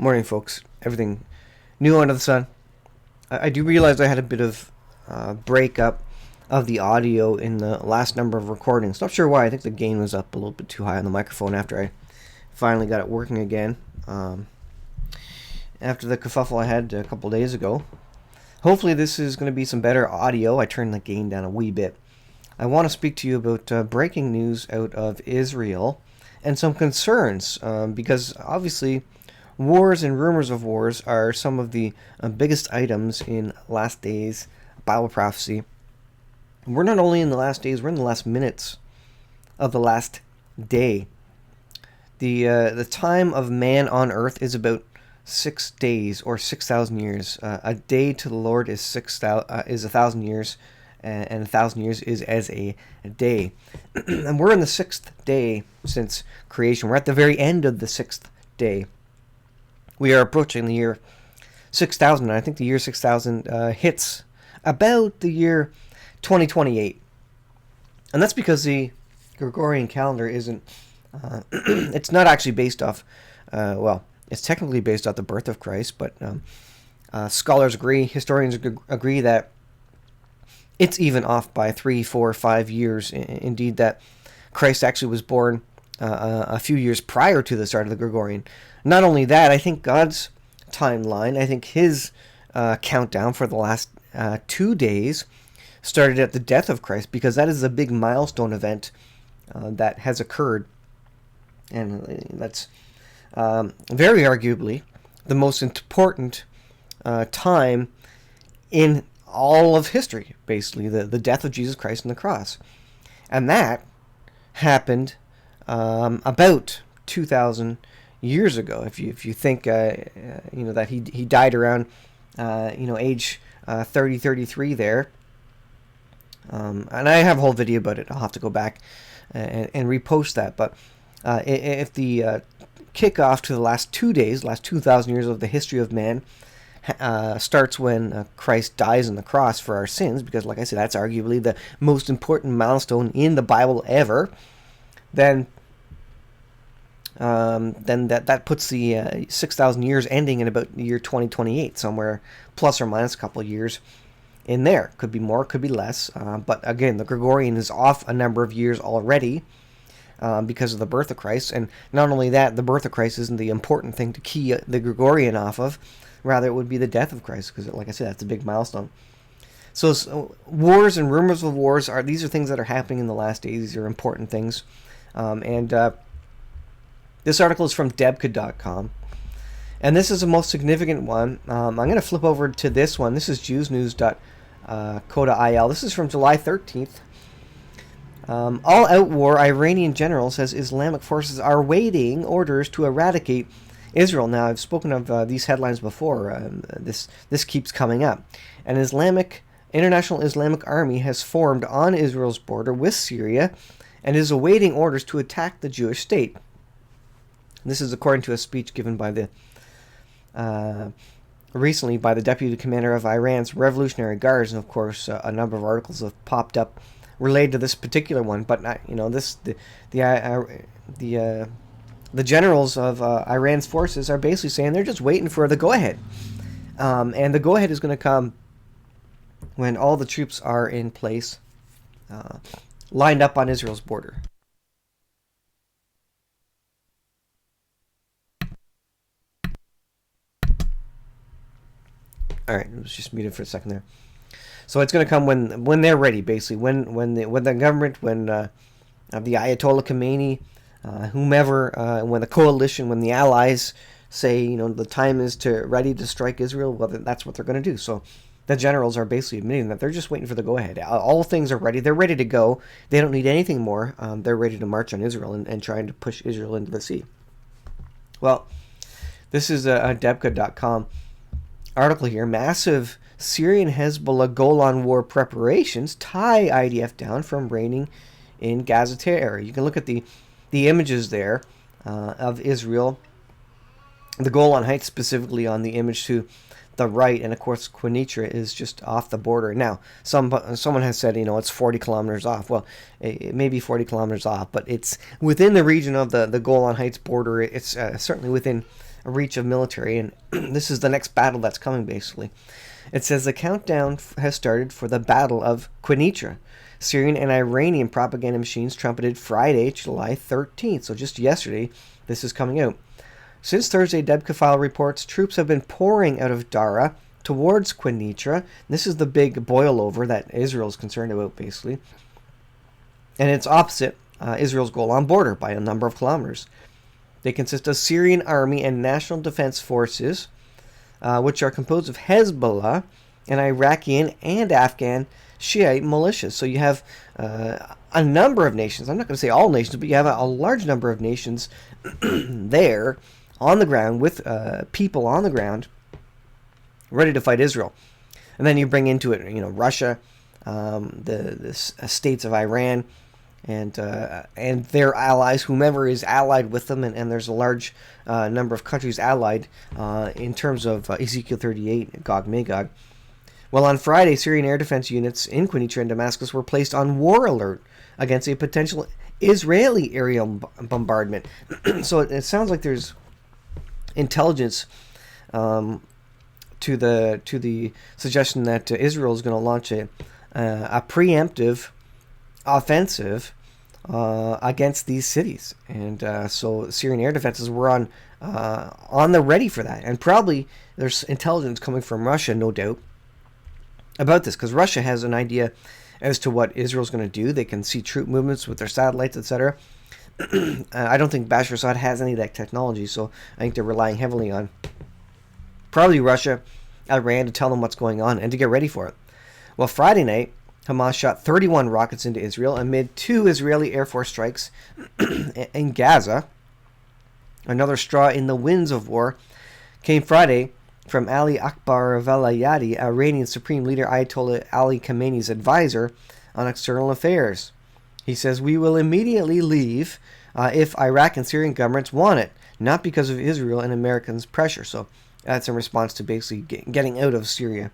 Morning, folks. Everything new under the sun. I do realize I had a bit of breakup of the audio in the last number of recordings. Not sure why. I think the gain was up a little bit too high on the microphone after I finally got it working again. After the kerfuffle I had a couple days ago. Hopefully this is going to be some better audio. I turned the gain down a wee bit. I want to speak to you about breaking news out of Israel and some concerns because obviously wars and rumors of wars are some of the biggest items in last days Bible prophecy. We're not only in the last days, we're in the last minutes of the last day. The time of man on earth is about 6 days or 6,000 years. A day to the Lord is 1,000 years, and 1,000 years is as a day. And we're in the 6th day since creation. We're at the very end of the 6th day. We are approaching the year 6,000, and I think the year 6,000 hits about the year 2028. And that's because the Gregorian calendar isn't, it's not actually based off, it's technically based off the birth of Christ, but scholars agree, historians agree that it's even off by 3, 4, 5 years. Indeed, that Christ actually was born a few years prior to the start of the Gregorian. Not only that, I think God's timeline, I think his countdown for the last 2 days started at the death of Christ, because that is a big milestone event that has occurred. And that's very arguably the most important time in all of history, basically, the death of Jesus Christ on the cross. And that happened about 2,000 years ago. If you think that he died around age 30, 33 there, and I have a whole video about it. I'll have to go back and repost that. But if the kickoff to the last 2 days, last 2,000 years of the history of man, starts when Christ dies on the cross for our sins, because, like I said, that's arguably the most important milestone in the Bible ever, then that puts the 6,000 years ending in about the year 2028, somewhere plus or minus a couple of years in there. Could be more, could be less, but again, the Gregorian is off a number of years already because of the birth of Christ. And not only that, the birth of Christ isn't the important thing to key the Gregorian off of. Rather, it would be the death of Christ, because, like I said, that's a big milestone. So wars and rumors of wars these are things that are happening in the last days. These are important things. This article is from debka.com. And this is the most significant one. I'm going to flip over to this one. This is jewsnews.co.il. This is from July 13th. All-out war. Iranian general says Islamic forces are waiting orders to eradicate Israel. Now, I've spoken of these headlines before. This keeps coming up. An international Islamic army has formed on Israel's border with Syria and is awaiting orders to attack the Jewish state. This is according to a speech given by recently by the deputy commander of Iran's Revolutionary Guards, and of course a number of articles have popped up related to this particular one. But the generals of Iran's forces are basically saying they're just waiting for the go-ahead. And the go-ahead is going to come when all the troops are in place, lined up on Israel's border. All right, it was just muted for a second there. So it's going to come when they're ready, basically. When the government, when the Ayatollah Khomeini, whomever, when the coalition, when the allies say, the time is ready to strike Israel, well, that's what they're going to do. So the generals are basically admitting that they're just waiting for the go-ahead. All things are ready. They're ready to go. They don't need anything more. They're ready to march on Israel and trying to push Israel into the sea. Well, this is a debka.com article here. Massive Syrian Hezbollah Golan war preparations tie IDF down from raiding in Gaza area. You can look at the images there of Israel, the Golan Heights specifically on the image to the right, and of course Quneitra is just off the border. Now, someone has said, it's 40 kilometers off. Well, it may be 40 kilometers off, but it's within the region of the Golan Heights border. It's certainly within a reach of military, and this is the next battle that's coming, basically. It says the countdown has started for the Battle of Quneitra. Syrian and Iranian propaganda machines trumpeted Friday, July 13th, so just yesterday this is coming out. Since Thursday, Debka file reports troops have been pouring out of Dara towards Quneitra. This is the big boil-over that Israel is concerned about, basically. And it's opposite Israel's Golan border by a number of kilometers. They consist of Syrian army and national defense forces, which are composed of Hezbollah and Iraqi and Afghan Shiite militias. So you have a number of nations. I'm not going to say all nations, but you have a large number of nations there on the ground with people on the ground ready to fight Israel. And then you bring into it, Russia, the states of Iran, and their allies, whomever is allied with them, and there's a large number of countries allied in terms of Ezekiel 38, Gog Magog. Well, on Friday, Syrian air defense units in Quneitra and Damascus were placed on war alert against a potential Israeli aerial bombardment. So it sounds like there's intelligence to the suggestion that Israel is going to launch a preemptive offensive against these cities, and so Syrian air defenses were on the ready for that, and probably there's intelligence coming from Russia, no doubt, about this, because Russia has an idea as to what Israel's going to do. They can see troop movements with their satellites, etc. I don't think Bashar Assad has any of that technology, so I think they're relying heavily on probably Russia, Iran, to tell them what's going on and to get ready for it. Well, Friday night, Hamas shot 31 rockets into Israel amid 2 Israeli Air Force strikes in Gaza. Another straw in the winds of war came Friday from Ali Akbar Velayati, Iranian Supreme Leader Ayatollah Ali Khamenei's advisor on external affairs. He says, "We will immediately leave if Iraq and Syrian governments want it, not because of Israel and Americans' pressure." So that's in response to basically getting out of Syria.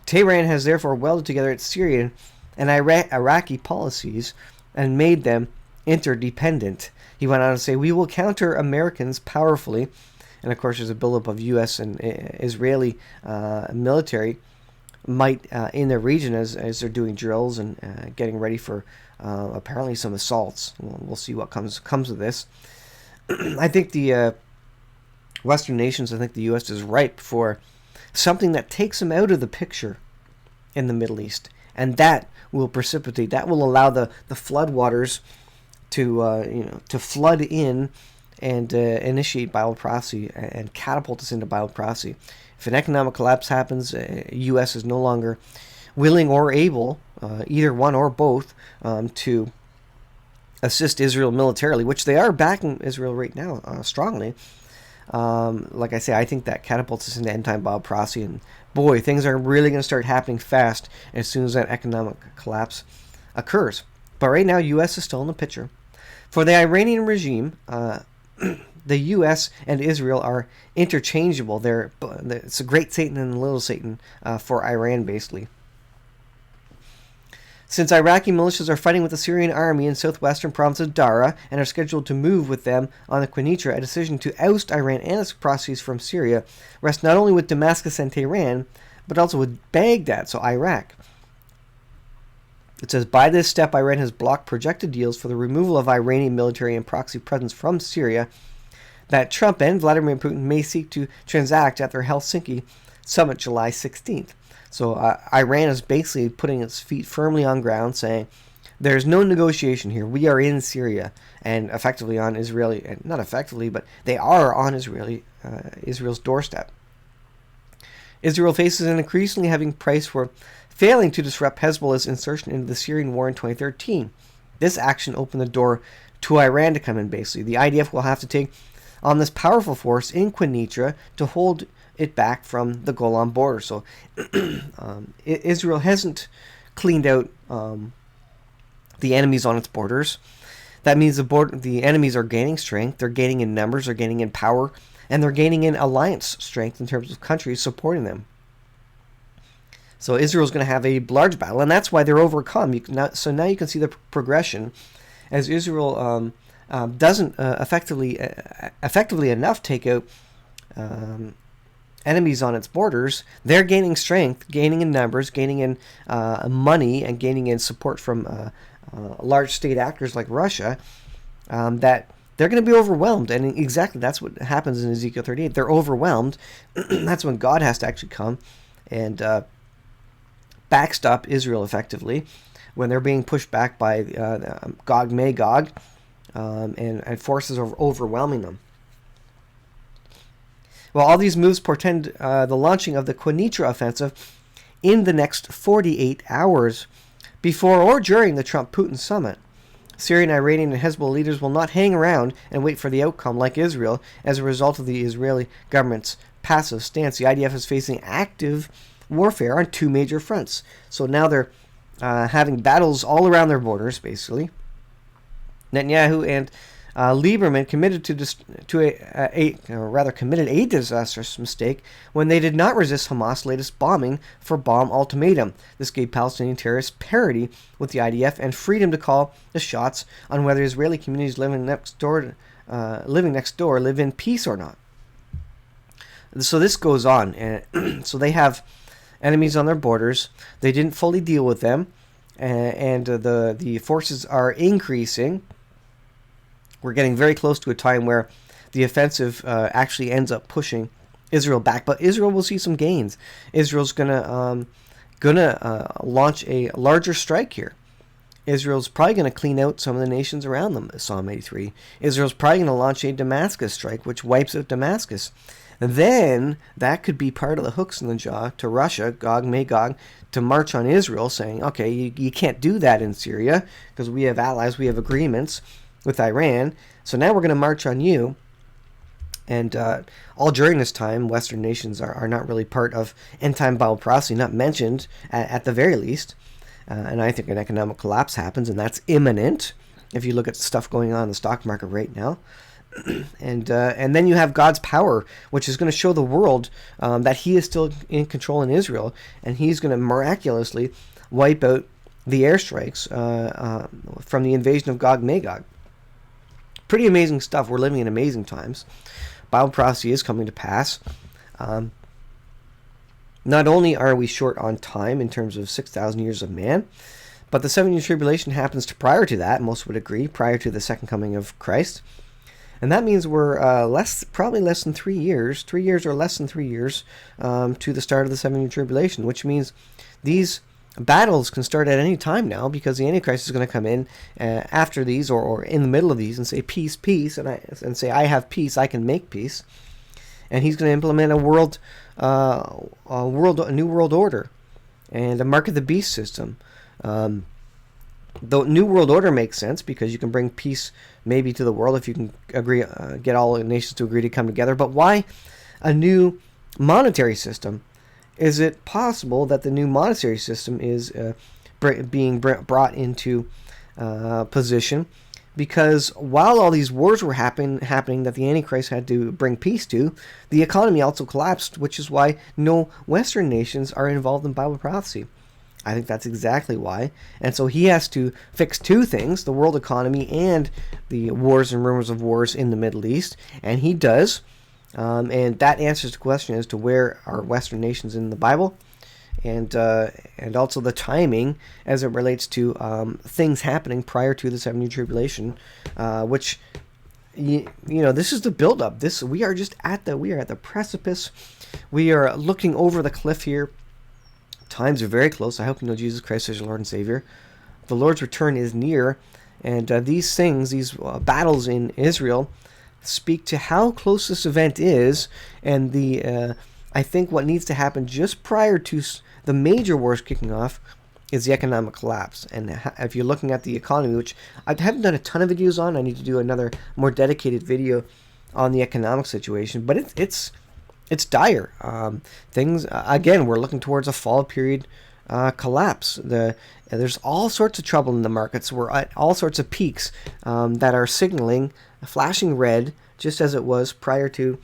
Tehran has therefore welded together its Syrian and Iraqi policies and made them interdependent. He went on to say, "We will counter Americans powerfully." And of course, there's a buildup of U.S. and Israeli military might in the region as they're doing drills and getting ready for apparently some assaults. We'll see what comes of this. I think the Western nations, I think the U.S. is ripe for something that takes them out of the picture in the Middle East, and that will precipitate, that will allow the floodwaters to flood in and initiate Bible prophecy and catapult us into Bible prophecy. If an economic collapse happens, U.S. is no longer willing or able, either one or both, to assist Israel militarily, which they are backing Israel right now strongly. Like I say, I think that catapults us into end-time Bible prophecy, and boy, things are really going to start happening fast as soon as that economic collapse occurs. But right now, U.S. is still in the picture. For the Iranian regime, the U.S. and Israel are interchangeable. It's a great Satan and a little Satan for Iran, basically. Since Iraqi militias are fighting with the Syrian army in southwestern province of Dara and are scheduled to move with them on the Quneitra, a decision to oust Iran and its proxies from Syria rests not only with Damascus and Tehran, but also with Baghdad, so Iraq. It says, by this step, Iran has blocked projected deals for the removal of Iranian military and proxy presence from Syria that Trump and Vladimir Putin may seek to transact at their Helsinki summit July 16th. So Iran is basically putting its feet firmly on ground, saying, there's no negotiation here. We are in Syria and effectively on Israeli, not effectively, but they are on Israel's doorstep. Israel faces an increasingly heavy price for failing to disrupt Hezbollah's insertion into the Syrian war in 2013. This action opened the door to Iran to come in, basically. The IDF will have to take on this powerful force in Quneitra to hold it back from the Golan border. So Israel hasn't cleaned out the enemies on its borders. That means the enemies are gaining strength, they're gaining in numbers, they're gaining in power, and they're gaining in alliance strength in terms of countries supporting them. So Israel's going to have a large battle, and that's why they're overcome. So now you can see the progression as Israel doesn't effectively enough take out enemies on its borders. They're gaining strength, gaining in numbers, gaining in money, and gaining in support from large state actors like Russia, that they're going to be overwhelmed. And exactly that's what happens in Ezekiel 38. They're overwhelmed. That's when God has to actually come and backstop Israel effectively when they're being pushed back by Gog Magog, and forces are overwhelming them. Well, all these moves portend the launching of the Quneitra offensive in the next 48 hours, before or during the Trump-Putin summit. Syrian, Iranian, and Hezbollah leaders will not hang around and wait for the outcome like Israel as a result of the Israeli government's passive stance. The IDF is facing active warfare on two major fronts. So now they're having battles all around their borders, basically. Netanyahu and Lieberman committed a disastrous mistake when they did not resist Hamas' latest bombing for bomb ultimatum. This gave Palestinian terrorists parity with the IDF and freedom to call the shots on whether Israeli communities living next door live in peace or not. So this goes on, and so they have enemies on their borders. They didn't fully deal with them, and the forces are increasing. We're getting very close to a time where the offensive actually ends up pushing Israel back, but Israel will see some gains. Israel's gonna launch a larger strike here. Israel's probably going to clean out some of the nations around them, Psalm 83. Israel's probably going to launch a Damascus strike, which wipes out Damascus. And then that could be part of the hooks in the jaw to Russia, Gog Magog, to march on Israel, saying, okay, you can't do that in Syria because we have allies, we have agreements with Iran, so now we're going to march on you. And all during this time, Western nations are not really part of end-time Bible prophecy, not mentioned at the very least. And I think an economic collapse happens, and that's imminent if you look at stuff going on in the stock market right now. And then you have God's power, which is going to show the world that he is still in control in Israel, and he's going to miraculously wipe out the airstrikes from the invasion of Gog Magog. Pretty amazing stuff. We're living in amazing times. Bible prophecy is coming to pass. Not only are we short on time in terms of 6,000 years of man, but the 7-year tribulation happens prior to that, most would agree, prior to the second coming of Christ. And that means we're probably less than 3 years, 3 years or less than 3 years to the start of the 7-year tribulation, which means these battles can start at any time now, because the Antichrist is going to come in after these or in the middle of these and say, peace, peace, and say, I have peace, I can make peace. And he's going to implement a new world order and a mark of the beast system. The new world order makes sense because you can bring peace maybe to the world if you can agree, get all nations to agree to come together. But why a new monetary system? Is it possible that the new monetary system is being brought into position because while all these wars were happening that the Antichrist had to bring peace to, the economy also collapsed, which is why no Western nations are involved in Bible prophecy. I think that's exactly why. And so he has to fix two things, the world economy and the wars and rumors of wars in the Middle East. And he does. And that answers the question as to where are Western nations in the Bible, and also the timing as it relates to things happening prior to the 7-year tribulation, which this is the buildup. We are at the precipice. We are looking over the cliff here. Times are very close. I hope you know Jesus Christ as your Lord and Savior. The Lord's return is near, and these battles in Israel speak to how close this event is, and I think what needs to happen just prior to the major wars kicking off is the economic collapse. And if you're looking at the economy, which I haven't done a ton of videos on, I need to do another more dedicated video on the economic situation, but it's dire. Things again, we're looking towards a fall period collapse. There's all sorts of trouble in the markets. We're at all sorts of peaks that are signaling, flashing red, just as it was prior to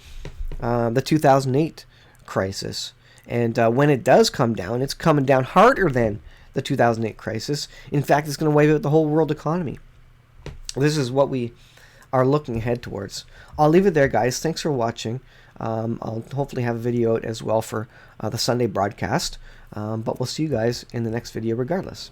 the 2008 crisis. And when it does come down, it's coming down harder than the 2008 crisis. In fact, it's going to wipe out the whole world economy. This is what we are looking ahead towards. I'll leave it there, guys. Thanks for watching. I'll hopefully have a video out as well for the Sunday broadcast. But we'll see you guys in the next video regardless.